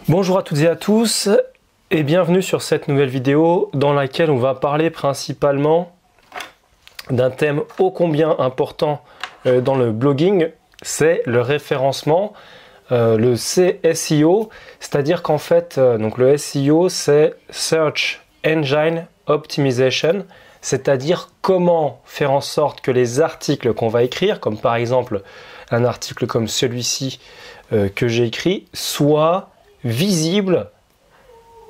Bonjour à toutes et à tous et bienvenue sur cette nouvelle vidéo dans laquelle on va parler principalement d'un thème ô combien important dans le blogging, c'est le référencement, le SEO, c'est-à-dire qu'en fait, donc le SEO c'est Search Engine Optimization, c'est-à-dire comment faire en sorte que les articles qu'on va écrire, comme par exemple un article comme celui-ci que j'ai écrit, soient visibles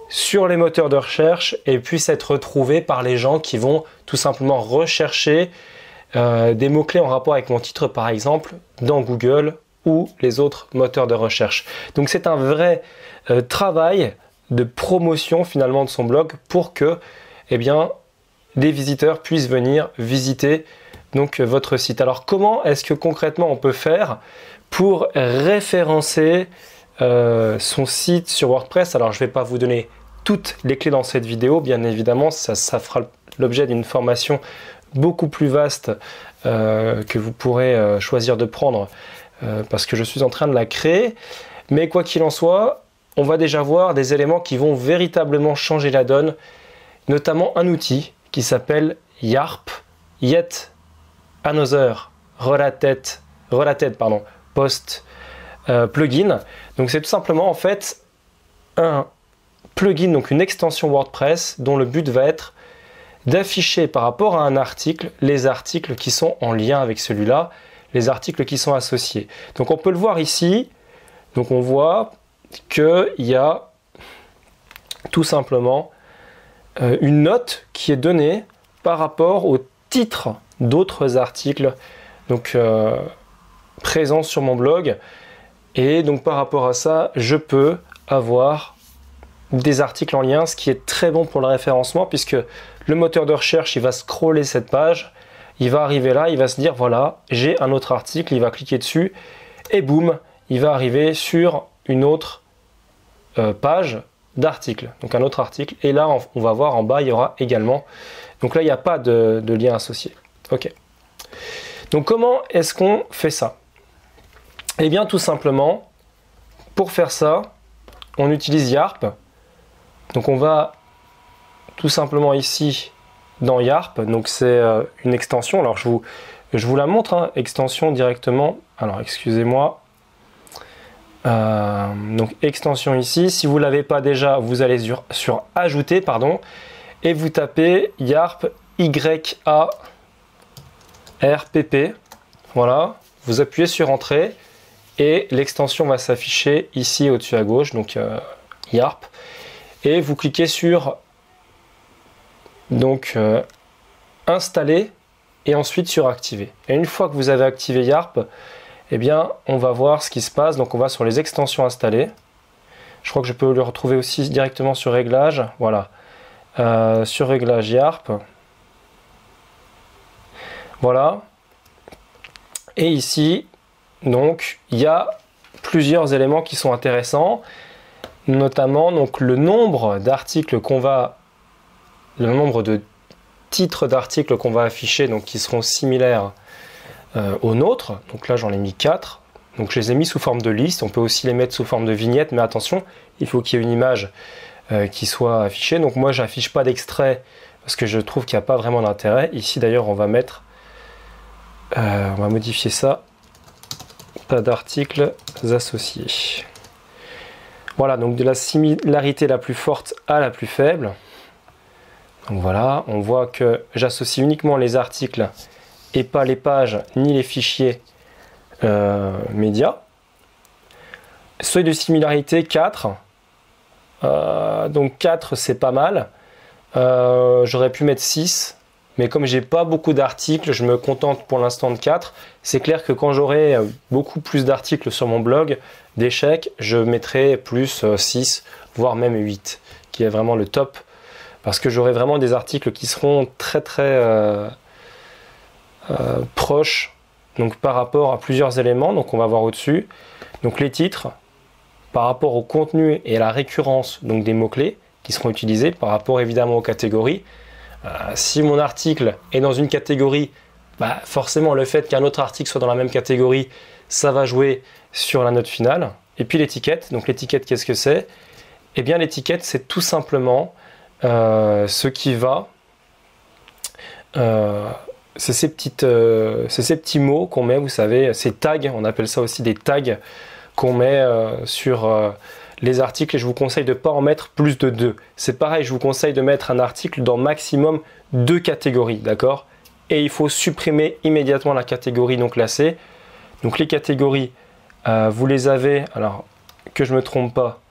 sur les moteurs de recherche et puissent être retrouvés par les gens qui vont tout simplement rechercher des mots-clés en rapport avec mon titre par exemple dans Google ou les autres moteurs de recherche. Donc c'est un vrai travail de promotion finalement de son blog pour que des visiteurs puissent venir visiter donc votre site. Alors comment est-ce que concrètement on peut faire pour référencer son site sur WordPress? Alors je ne vais pas vous donner toutes les clés dans cette vidéo, bien évidemment, ça fera l'objet d'une formation beaucoup plus vaste que vous pourrez choisir de prendre parce que je suis en train de la créer. Mais quoi qu'il en soit, on va déjà voir des éléments qui vont véritablement changer la donne, notamment un outil qui s'appelle YARP, Yet Another Related Post plugin. Donc c'est tout simplement en fait un plugin, donc une extension WordPress dont le but va être d'afficher par rapport à un article les articles qui sont en lien avec celui-là, les articles qui sont associés. Donc on peut le voir ici, donc on voit qu'il y a tout simplement une note qui est donnée par rapport au titre d'autres articles donc présents sur mon blog. Et donc par rapport à ça, je peux avoir des articles en lien, ce qui est très bon pour le référencement puisque le moteur de recherche, il va scroller cette page, il va arriver là, il va se dire voilà, j'ai un autre article, il va cliquer dessus et boum, il va arriver sur une autre page d'article, donc un autre article. Et là, on va voir en bas, il y aura également, donc là, il n'y a pas de lien associé. Ok. Donc comment est-ce qu'on fait ça? Eh bien tout simplement, pour faire ça, on utilise YARP. Donc on va tout simplement ici dans YARP, donc c'est une extension. Alors je vous la montre, hein, extension directement. Alors excusez-moi. Donc extension ici. Si vous ne l'avez pas déjà, vous allez sur ajouter, pardon, et vous tapez YARP YARPP. Voilà, vous appuyez sur entrée. Et l'extension va s'afficher ici au-dessus à gauche, donc YARP. Et vous cliquez sur donc installer et ensuite sur activer. Et une fois que vous avez activé YARP, eh bien on va voir ce qui se passe. Donc on va sur les extensions installées. Je crois que je peux le retrouver aussi directement sur réglages. Voilà, sur réglages YARP. Voilà. Et ici, donc il y a plusieurs éléments qui sont intéressants, notamment donc le nombre d'articles le nombre de titres d'articles qu'on va afficher, donc qui seront similaires aux nôtres. Donc là j'en ai mis 4, donc je les ai mis sous forme de liste. On peut aussi les mettre sous forme de vignette, mais attention, il faut qu'il y ait une image qui soit affichée. Donc moi j'affiche pas d'extrait parce que je trouve qu'il n'y a pas vraiment d'intérêt. Ici d'ailleurs on va modifier ça. Pas d'articles associés. Voilà, donc de la similarité la plus forte à la plus faible. Donc voilà, on voit que j'associe uniquement les articles et pas les pages ni les fichiers médias. Seuil de similarité 4. Donc 4 c'est pas mal. J'aurais pu mettre 6. Mais comme j'ai pas beaucoup d'articles, je me contente pour l'instant de 4. C'est clair que quand j'aurai beaucoup plus d'articles sur mon blog d'échecs, je mettrai plus 6, voire même 8, qui est vraiment le top. Parce que j'aurai vraiment des articles qui seront très proches donc, par rapport à plusieurs éléments. Donc on va voir au-dessus. Donc les titres, par rapport au contenu et à la récurrence donc, des mots-clés qui seront utilisés, par rapport évidemment aux catégories. Si mon article est dans une catégorie, forcément le fait qu'un autre article soit dans la même catégorie, ça va jouer sur la note finale. Et puis l'étiquette, donc l'étiquette qu'est-ce que c'est? Eh bien l'étiquette, c'est tout simplement ce qui va... c'est ces petits mots qu'on met, vous savez, ces tags, on appelle ça aussi des tags qu'on met sur les articles, et je vous conseille de ne pas en mettre plus de 2. C'est pareil, je vous conseille de mettre un article dans maximum 2 catégories, d'accord? Et il faut supprimer immédiatement la catégorie non classée. Donc les catégories, vous les avez, alors que je ne me trompe pas,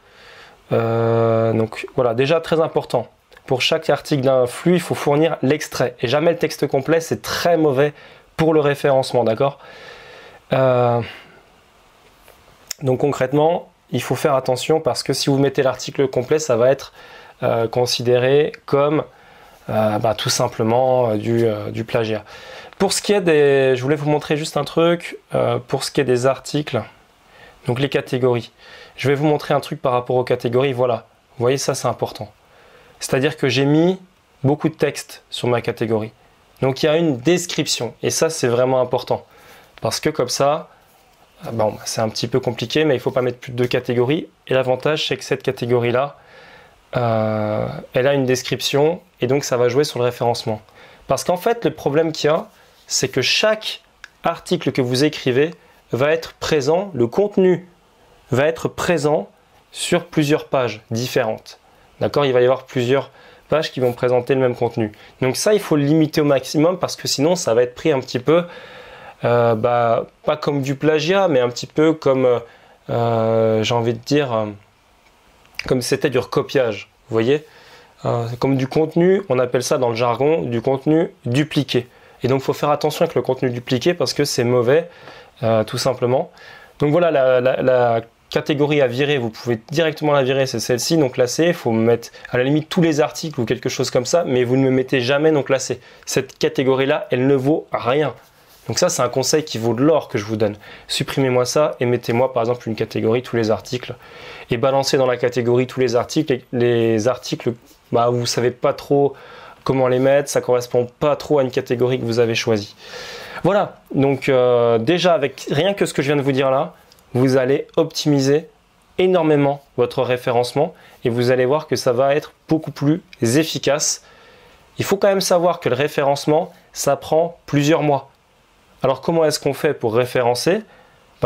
donc voilà, déjà très important. Pour chaque article d'un flux, il faut fournir l'extrait et jamais le texte complet, c'est très mauvais pour le référencement, d'accord? Donc concrètement, il faut faire attention parce que si vous mettez l'article complet, ça va être considéré comme tout simplement du plagiat. Pour ce qui est des... Je voulais vous montrer juste un truc, pour ce qui est des articles, donc les catégories. Je vais vous montrer un truc par rapport aux catégories, voilà. Vous voyez, ça c'est important. C'est-à-dire que j'ai mis beaucoup de texte sur ma catégorie. Donc il y a une description et ça c'est vraiment important. Parce que comme ça, bon, c'est un petit peu compliqué mais il ne faut pas mettre plus de 2 catégories. Et l'avantage c'est que cette catégorie-là, elle a une description et donc ça va jouer sur le référencement. Parce qu'en fait le problème qu'il y a, c'est que chaque article que vous écrivez va être présent, le contenu va être présent sur plusieurs pages différentes. D'accord, il va y avoir plusieurs pages qui vont présenter le même contenu. Donc ça, il faut le limiter au maximum parce que sinon, ça va être pris un petit peu, pas comme du plagiat, mais un petit peu comme, j'ai envie de dire, comme si c'était du recopiage. Vous voyez, comme du contenu, on appelle ça dans le jargon, du contenu dupliqué. Et donc, il faut faire attention avec le contenu dupliqué parce que c'est mauvais, tout simplement. Donc voilà, la catégorie à virer, vous pouvez directement la virer, c'est celle-ci, non classée. Il faut mettre à la limite tous les articles ou quelque chose comme ça, mais vous ne me mettez jamais non classé. Cette catégorie-là, elle ne vaut rien. Donc ça, c'est un conseil qui vaut de l'or que je vous donne. Supprimez-moi ça et mettez-moi par exemple une catégorie, tous les articles. Et balancez dans la catégorie tous les articles. Les articles, vous ne savez pas trop comment les mettre, ça ne correspond pas trop à une catégorie que vous avez choisie. Voilà, donc déjà avec rien que ce que je viens de vous dire là, vous allez optimiser énormément votre référencement et vous allez voir que ça va être beaucoup plus efficace. Il faut quand même savoir que le référencement, ça prend plusieurs mois. Alors comment est-ce qu'on fait pour référencer?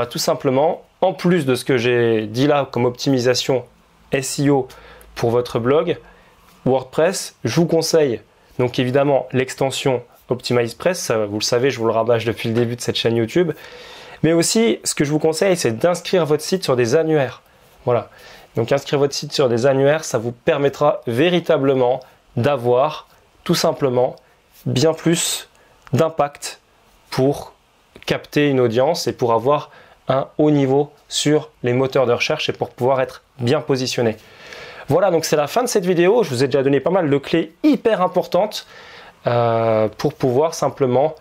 Tout simplement, en plus de ce que j'ai dit là comme optimisation SEO pour votre blog WordPress, je vous conseille donc évidemment l'extension OptimizePress, ça, vous le savez, je vous le rabâche depuis le début de cette chaîne YouTube. Mais aussi, ce que je vous conseille, c'est d'inscrire votre site sur des annuaires. Voilà. Donc, inscrire votre site sur des annuaires, ça vous permettra véritablement d'avoir tout simplement bien plus d'impact pour capter une audience et pour avoir un haut niveau sur les moteurs de recherche et pour pouvoir être bien positionné. Voilà, donc c'est la fin de cette vidéo. Je vous ai déjà donné pas mal de clés hyper importantes pour pouvoir simplement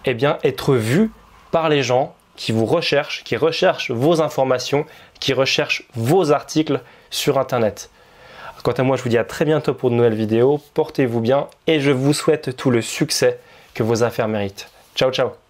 être vu par les gens qui vous recherchent, qui recherchent vos informations, qui recherchent vos articles sur Internet. Quant à moi, je vous dis à très bientôt pour de nouvelles vidéos. Portez-vous bien et je vous souhaite tout le succès que vos affaires méritent. Ciao, ciao!